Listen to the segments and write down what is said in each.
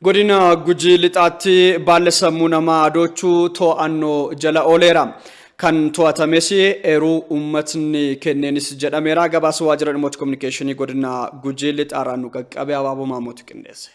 Godina Gujii lixaatti baallesammuu namaa adochuu to'annoo jala ooleera. Kan to'atames eeruu uummatni kenneenis jedhameera. Gabaasa waajjira dhimmoota kominikeeshinii godina Gujii lixaarraa nu qaqqabe Abaaboo Maamooti qindeesse.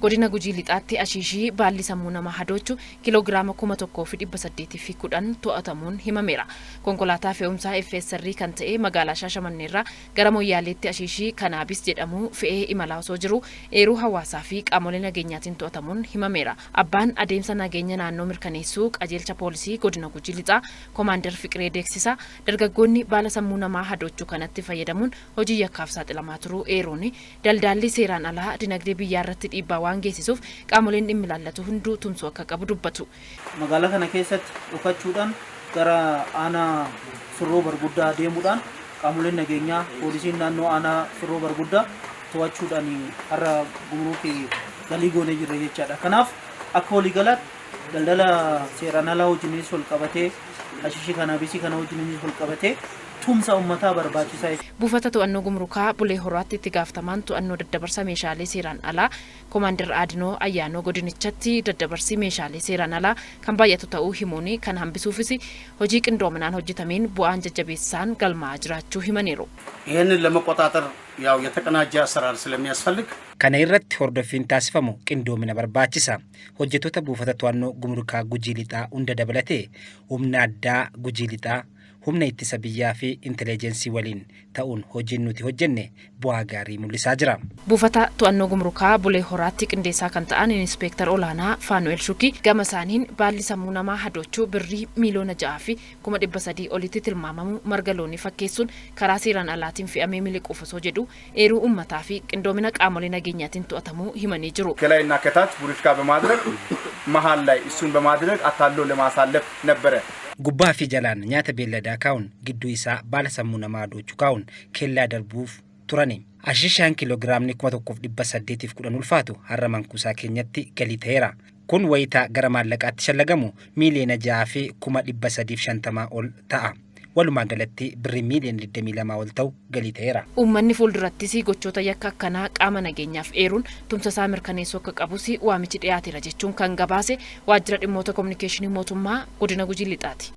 Godina Gujii lixaatti ashiishii baallesammuu namaa adochuu kiloogiraama 1,810 to'atamuun himameera. Konkolaataa fe'umsaa FSR kan ta'e magaalaa Shaashamanneerraa gara Moyyaaleetti ashiishii kanaabis jedhamu fe'ee imalaa osoo jiru eeruu hawaasaa fi qaamolee nageenyaatiin to'atamuun himameera. Abbaan adeemsa nageenya naannoo mirkaneessuu qajeelcha poolisii godina Gujii lixaa Komaander Fiqiree Deeksisaa dargaggoonni baallesammuu namaa adochuu kanatti fayyadamuun hojii yakkaaf saaxilamaa turuu eeruun daldaalli seeraan alaa dinagdee biyyaa irratti dhiibbaa geessisuuf qaamoleen dhimmi ilaallatu hunduu tumsuu akka qabu dubbatu. Magaalaa kana keessatti dhufachuudhaan gara aanaa Firroo Barguddaa deemuudhaan qaamoleen nageenyaa poolisiin naannoo aanaa Firroo Barguddaa to'achuudhaan har'a gumruuki galii goonee jirra jechaadha. Kanaaf akka waliigalaatti daldala seeraan alaa wajjinis wal qabatee ashiishii kanaabisii kana wajjinis wal qabatee tumsa uummataa barbaachisaa. Buufata to'annoo gumruukaa Bulee Horaatti itti gaafatamaan to'annoo daddabarsa meeshaalee seeraan alaa Komaander Aadinoo Ayyaanoo godinichatti daddabarsi meeshaalee seeraan alaa kan baay'atu ta'uu himuun kan hambisuufis hojii qindoominaan hojjetameen bu'aan jajjabeessaan galmaa jiraachuu himaniiru. ይህንን ለመቆጣጠር ያው የተቀናጀ አሰራር ስለሚያስፈልግ kana irratti hordoffiin taasifamu qindoomina barbaachisa. Hojjettoota buufata to'annoo gumruukaa Gujii lixaa hunda dabalatee humna addaa Gujii lixaa humna ittisa biyyaa fi inteleejensii waliin ta'uun hojiin nuti hojjenne bu'aa gaarii mul'isaa jira. Buufata to'annoo gumruukaa Bulee Horaatti qindeessaa kan ta'an Inspektar Olaanaa Faanu'el Shukii gama isaaniin baallesammuu namaa adochuu birrii miiliyoona 6 fi 300,000 olitti tilmaamamu marga loonii fakkeessuun karaa seeraan alaatiin fe'amee miliquuf osoo jedhu eeruu uummataa fi qindoomina qaamolee nageenyaatiin to'atamuu himanii jiru. ከላይና ከታች ቡሪሽካ በማድረግ መሃል ላይ እሱን በማድረግ አታሎ ለማሳለፍ ነበረ. Gubbaa fi jalaan nyaata beelladaa kaa'uun gidduu isaa baallesammuu namaa adochuu kaa'uun kellaa darbuuf turani. Ashiishaan kiloogiraamni 1,810 ulfaatu har'a mankuusaa keenyatti galii ta'eera. Kun wayitaa gara maallaqaatti shallagamu miiliyoona 6 fi 350 ol ta'a. Walumaa galatti birrii miiliyoona 22 ol ta'u galii ta'eera. Uummanni fuuldurattis gochoota yakka akkanaa qaama nageenyaaf eeruun tumsa isaa mirkaneessuu akka qabus waamichi dhiyaateera jechuun kan gabaase waajjira dhimmoota kominikeeshinii mootummaa godina Gujii lixaati.